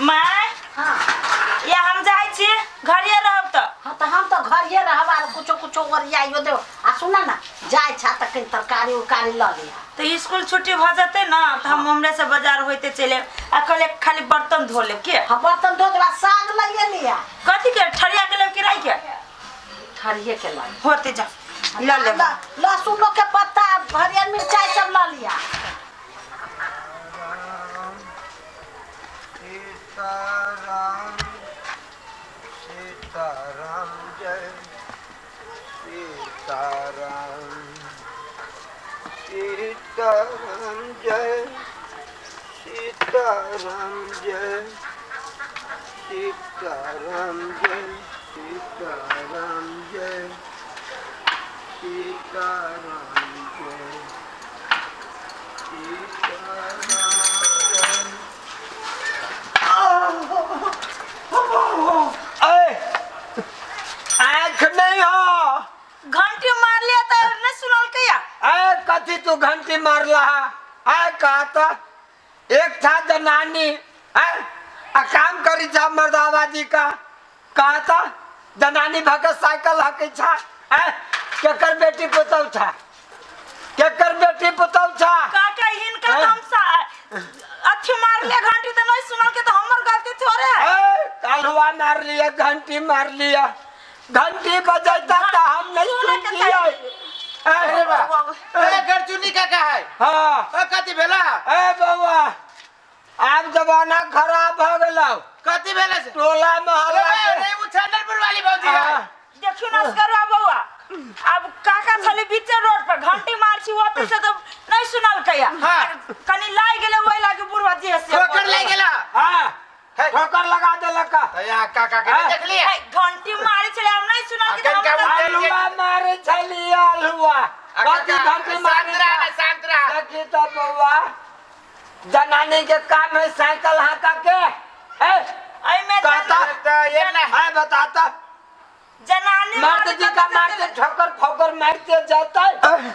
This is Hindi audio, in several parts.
माय हाँ या हम जाय छी घरे रहब त हाँ तो हम तो घरे रहब आर कुछो कुछो ओरियाइयो देव आ सुना ना जाय छा त कहीं तरकारी उरकारी ल लिया तो स्कूल छुट्टी भ जते ना त हम हमरे से बाजार होते चले आ कल खाली बर्तन धो ले के हाँ बर्तन धो देवा साग लइए लिया कथी के ठरिया के ले कि राई के ठरिये के लाई होते जा ल ले लहसुन के पत्ता हरियर मिर्चाई सब ल लिया सीताराम सीताराम जय सीताराम सीताराम जय सीताराम जय सीताराम जय सीताराम जय सीताराम जय सीताराम जय आँख नहीं हो घंटी मार लिया त नहीं सुनल कया कथी तू घंटी मारला कहा था एक था जनानी काम करी था मर्दाबाजी का कहा था जनानी भगत साइकिल हकी छा केकर बेटी पुतौ छा केकर बेटी पुतौ छा काका हिनका हम सा अच्छी मार लिया घंटी त नहीं सुनल के त हमर गलती थोड़े है कालवा मार लिया घंटी मार लिया घंटी बजाता था हम नहीं सुनती अरे वाह ए गरचुनी काका है हाँ कथी भेला ए बउआ आब जमाना खराब हो गेलौ कथी भेला से टोला मोहल्ला अरे वो चंदनपुर वाली भौजी है देखियो ना करवा बउआ अब काका चले बीचे रोड पर घंटी मार छी ओते से तो नहीं सुनल कया हाँ। कनी लाई गेले ओइ लागे बुढ़वा जी से ठोकर ले गेला हाँ ठोकर लगा देलक का यहाँ काका के देख लिए घंटी मारे चले हम नहीं सुनल के अखन का हम अलुआ मारे छलिया अलुआ कथी घंटी मारे शांत रहा देखी तो बउआ जनानी के काम है साइकिल हाँका के आई में कहता ये ना है बताता जनानी मर्द जी का मारते ठोकर फोकर मारते जाता है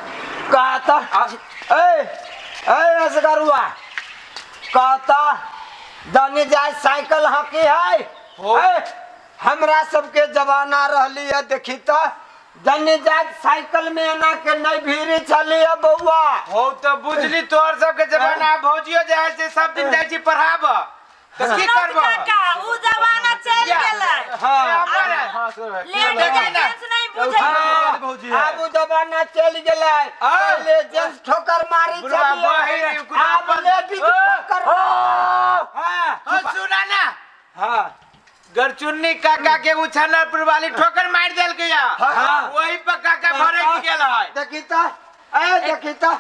कहता असगरुआ कहता जानी जाए साइकिल हकी है हमरा सबके जमाना रहली है देखी तो जानी जाए साइकिल में ना के नहीं भीरी चली है बउआ हो तो बुझली तोर सब के जमाना भौजियो जाय से सब दिन जाय छी पढ़ाब तो की करबो काका उ जमाना चल गेलै हाँ लेडीज जेंट्स नहीं बुझै अब उ जमाना चल गेलै पहले जेंट्स ठोकर मारी चली अब लेडीज ठोकर हो सुना ना हाँ गरचुन्नी काका के उछनपुर वाली ठोकर मार देल के या वही पर काका भरे की गेल है देखी तो देखी तो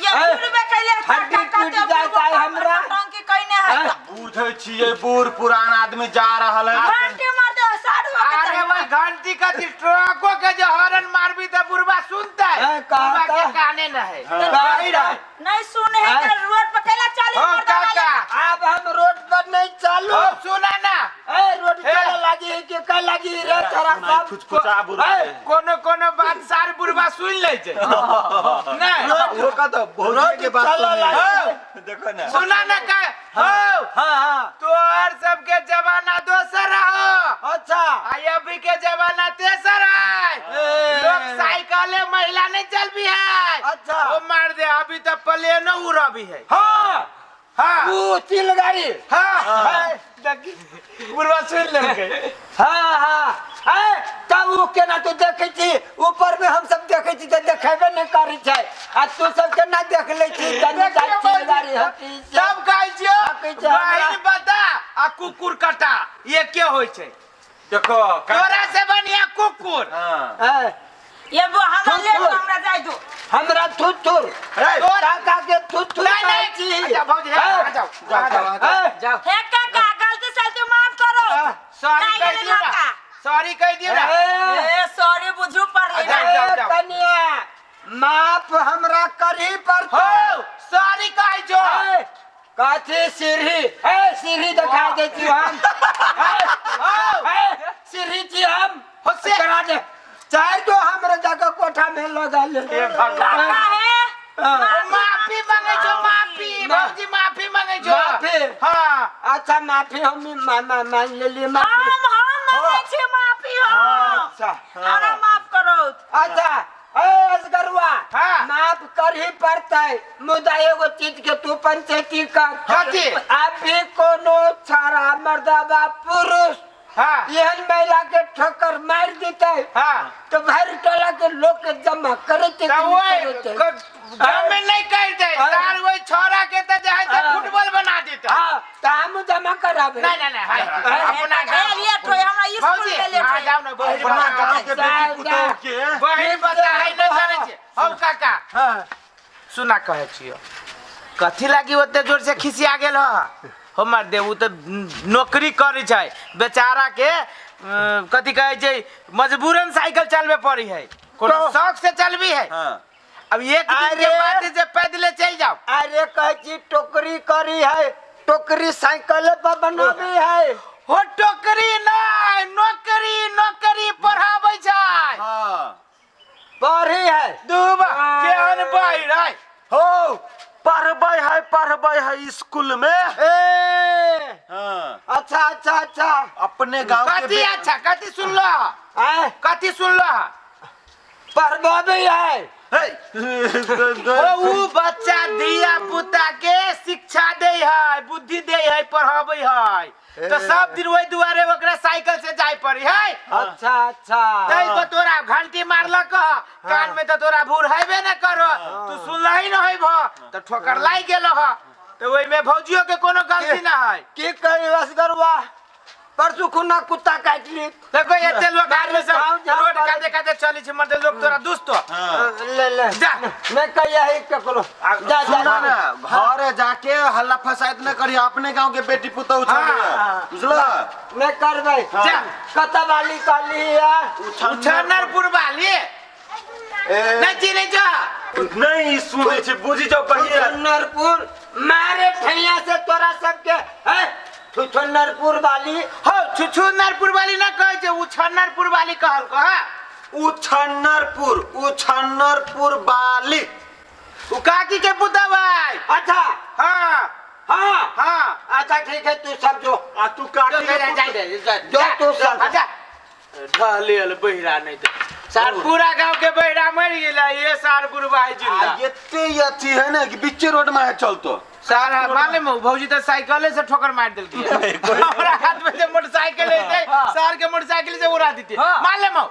ये बुढ़बे कैले हड्डी टूट जाता है हमरा टंकी कइने है बुझे छिए बूढ़ पुरान आदमी जा रहल है घंटी मार दे साढ़ू अरे भाई घंटी का ट्रको के जो हॉर्न मारबी तो बुढ़वा सुनता है बुढ़वा के काने न है नहीं सुने है कि रोड पर कैला चले हो काका अब हम रोड पर नहीं चालू हो सुना ना रोड चले लगी है कि कल लगी रे थोड़ा सा फुचफुचा बुढ़ा कोनो कोनो बात सार बुढ़वा सुन ले छे नहीं वो का तो भौजी के बात हो देखो ना सुना ना का हो हाँ तोर सबके जमाना दोसर रहो अच्छा अभी के जमाना तेसर है लोग साइकिल महिला नहीं चल भी है अच्छा वो मार दे अभी तो प्लेन उड़ा भी है हाँ हाँ वो चिल गाड़ी हाँ बुढ़वा सुन लेंगे हाँ तब वो केना तू देखे छी ऊपर में हम सब देखे छी तो देखेबे नहीं करी छै आ तू सब केना देख ले छी तनी चिल गाड़ी हकी सब कहै छियो बहिन बता आ कुकुर कटा ये क्या होय छै देखो तोरा से बढ़िया कुकुर हां ये वो हमरा ले हमरा जाय दो हमरा थुथुर काका के थुथुर नहीं छी अच्छा भौजी जाओ जाओ हे काका गलती से माफ करो सॉरी नहीं कह गेलै दियो ना लड़का। सॉरी कह दियो ना ए सॉरी बुझू पड़ली जाओ। तनिया माफ हमरा करी पर हो सॉरी कह जो काठी सीढ़ी दिखा देती हम सीढ़ी जी हम करा दे चाहे तो हमरे जगह कोठा में लगा ले माफी मांगे जो माफी भौजी माफी मांगे छो माफी? हाँ अच्छा माफी हम मान लेलिए माफी। हम मांगे छी माफी हम। अच्छा अरे माफ करो। अच्छा ए असगरुआ हाँ। माफ कर ही पड़तै मुदा एगो चीज के तू पंचायती कर। कथी? अभी कोनो सारा मर्दाबा पुरुष हाँ एहन महिला के ठोकर मार देते हाँ तो भर टोला के लोग के जमा करते तो वही गाँव में नहीं करते तार वही छोरा के तो जहाँ से फुटबॉल बना देता हाँ तो हम जमा कराबे। नहीं अपना गाँव ये तो हमरा स्कूल भौजी में ले आ जाओ ना बहिर अपना बता गांव के बेटी पुतोह के बहिर बता है न जाने छे हम काका हाँ सुना कहे छियो कथी लागी ओते जोर से खिसिया गेल ह हमर देव तो नौकरी करे छै बेचारा के कथी कहे छै मजबूरन साइकिल चलबे पड़ी है कोनो शौक से चलबी है हाँ अब एक दिन के बाद जे पैदले चल जाओ अरे कहे छी टोकरी करी है टोकरी साइकिल पर बनाबी है हो टोकरी नहीं नौकरी पढ़ाबै छै हाँ पढ़ी है दूबा केहन बहिर है हो पढ़बै है स्कूल में। हाँ अच्छा अपने गांव के कथी अच्छा कथी सुनलो आए कथी सुनलो पढ़बाबी है ऊ बच्चा धिया पुता के शिक्षा दे है बुद्धि दे है पढ़ाबै है तो सब दिन वही दुआरे ओकरा साइकिल से जाय पड़ी है अच्छा तै को तोरा घंटी मारलक कान में तो तोरा भूर हैबे न करो तू सुनलही न होइब तो ठोकर लाग गेल ह तो ओइ में भौजियो के कोनो गलती न है की करी असगरुआ परसु खुना कुत्ता काट ली देखो एते लोग आदमी सब रोड काटे चली छै मत लोग तोरा दोस्तो ले जा मैं कहिया है ककरो जा सुना ना घर जाके हल्ला फसायत न करी अपने गांव के बेटी पुतोह हाँ। बुझला मैं करबै जा कता वाली काली है उछनरपुर वाली नहीं चिने जा नहीं सुने छे बुझी जाओ पहिया नरपुर मारे ठैया से तोरा सबके है छुछनरपुर वाली हो छुछुनरपुर वाली ना कहे छै उछनरपुर वाली कहल को उछनरपुर बाली उ काकी के पुता भाई अच्छा हां अच्छा ठीक है तू सब जो तू काटी जो तू सब अच्छा ढलेल बहिरा नहीं तो सार पूरा गांव के बहिरा मर गेला ये सारपुर भाई जिंदा एते अथी है ना कि बीचे रोड में है चलतो सारा मालूम है भौजी तो साइकिल से ठोकर मार देल के हमरा हाथ में से मोटरसाइकिल है सार के मोटरसाइकिल से उड़ा देती मालूम है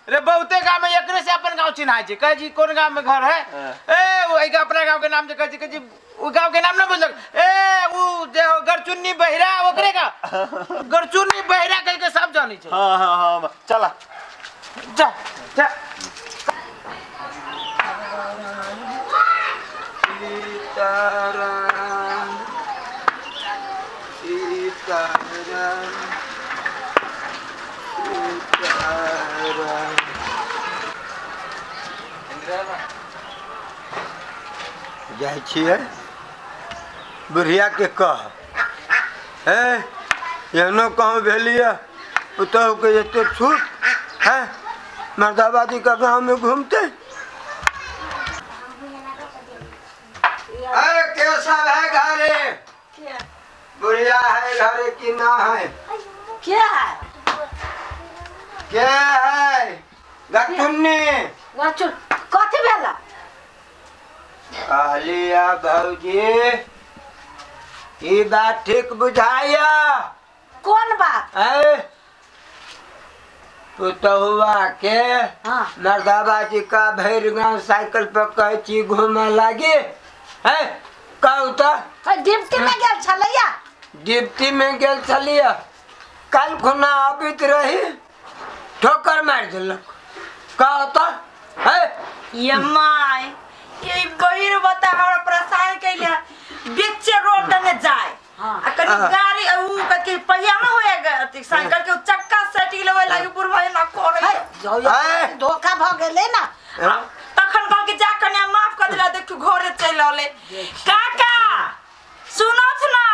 रे बहुते गांव में एकरे से अपन गांव चिन्हाय छै कहे जी कोन गांव में घर है ए ओइ का अपना गांव के नाम से कहे जी उ गांव के नाम ना बोलक ए उ जे गरचुन्नी बहिरा ओकरे का गरचुन्नी बहिरा कह के सब जानी छै हां चला जा जाइ छियै बुढ़िया के कह एहनो कहूँ भेलिए पुतहु के एते छूट है मर्दाबादी का गाँव में घूमते सब है घरे बुढ़िया है घरे की ना है क्या है क्या है गटुन्नी गचुन कथी भेला कहलिया भौजी ई बात ठीक बुझाया कौन बात है पुतहुआ के हाँ मर्दाबाजी का भैर गाँव साइकिल पर कहची घूमे लगी है कहू तो डिप्टी में गेल छलैया डिप्टी में गेल छलिया कल खुना अबित रही ठोकर मार दिलक कहू तो है ये माय ये बहिर बता हमरा परेशान कैले बीच रोड में जाए हाँ। आ कनी गाड़ी उ कथी पहिया ना होए साइकिल के चक्का सेटी लेवे लागी बुढ़वा ना करे धोखा भ गेले ना तखन कह के जा कने माफ कर दिला देखू घरे चल आले काका सुनत ना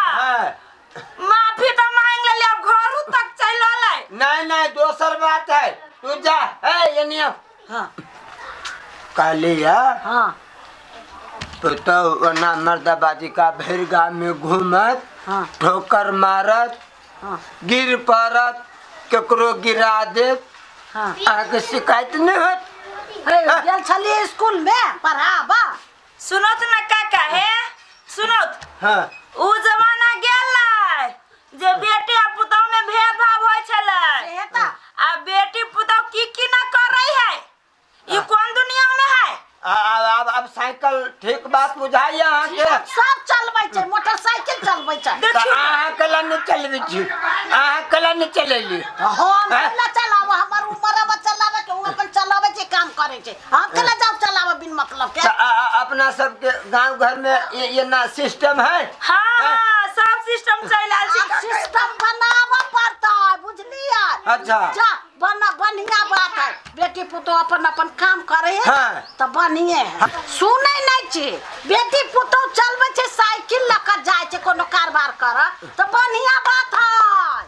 माफी तो मांग ले अब घर तक चल आले नहीं दोसर बात है तू जा है ये नियम हाँ कालिया हाँ तो ना मर्दाबाजी का भैर गाँव में घूमत हाँ ठोकर मारत हाँ गिर पड़त केकरो गिरा दे हाँ आगे शिकायत नहीं होत गेल छली स्कूल में पढ़ाबा। सुनत ना काका हे सुनत हाँ उ जमाना गेलै जे बेटी आ पुतौह में भेदभाव होय छलै सेहता आ बेटी पुतौह की ना करै है ई कौन दुनिया में है अब साइकिल ठीक बात बुझाई अहाँ के सब चलबै छै मोटरसाइकिल चलबै छै। देखियो अहाँ कला नहीं चलबी छी अहाँ कला नहीं चलेली हम केला चलाब हमर उम्र अब चलाबे के उ अपन चलाबे छै काम करे छै हम केला जाब चलाबे बिन मतलब के। अपना सबके गांव घर में ये ना सिस्टम है हाँ सब सिस्टम चल आल अब छै सिस्टम बनाबा पड़ता है बुझलिए। अच्छा। जा बना बढ़िया बात है बेटी पुतौह अपन अपन काम करे है हाँ। तो बढ़िए है सुनै नहीं छी बेटी पुतौह चलबै छै साइकिल लेकर जाय छै कोनो कारबार कर तो बढ़िया बात है।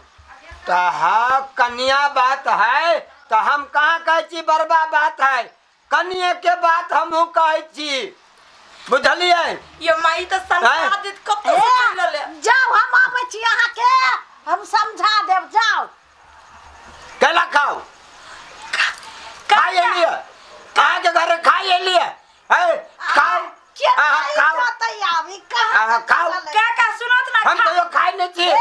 तो हाँ कन्या बात है तो हम कहाँ कहे छी बरबा बात है कन्या के बात हमहू कहे छी बुझलिए। ये माई तो संपादित कब ए, से चल ले जाओ हम आबै छी अहाँ के हम समझा देब जाओ। केला खाओ खाइए लिए कहाँ के घर खाइए लिए खाओ के हाँ, नहीं खाओ। जाते अभी कहाँ हाँ, खाओ। काका सुनत ना हम तो यो खाई नहीं छी ए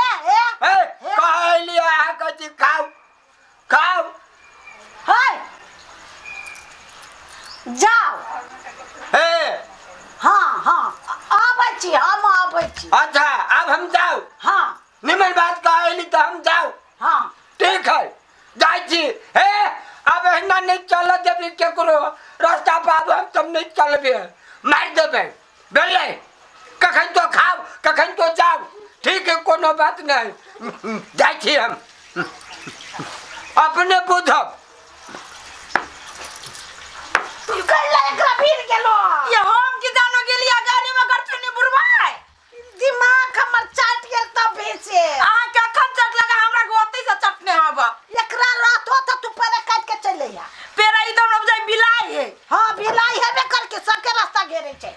कहे लिए अहाँ कहे छी खाओ खाओ है जाओ हे हाँ हाँ आबै छी हम आबै छी। अच्छा अब हम जाओ हाँ निमन बात कहे तो हम जाओ हाँ ठीक है जाय छी हे अब एहना नहीं चल देबी केकरो रास्ता पर अब हम सब नहीं चलबे मार देबे बेले कखन तो खाओ कखन तो जाओ ठीक है कोनो बात नहीं जाय छी हम अपने बुझब कैला एकरा भीड़ गेलो ये हम की जानो गेलिया गाड़ी में गरचनी बुरबाय दिमाग हमर चाट गेल तब से आ के खन चट लगा हमरा के ओतै से चटने हवा एकरा रातो त तू परे काट के चले जा पेरा एकदम रब जाय बिलाई है। हाँ बिलाई हेबे करके सबके रास्ता घेरे छै।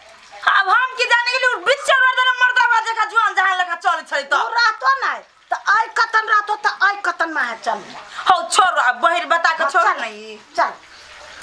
अब हम की जाने गेली बिच मर्दन मर्दाबा जका जुआन जहां लगा चल छै तू तो रातो नहीं तो आई कतन रातो तो आई कतन में है चल हो छोड़ बहिर बता के छोड़ नहीं चल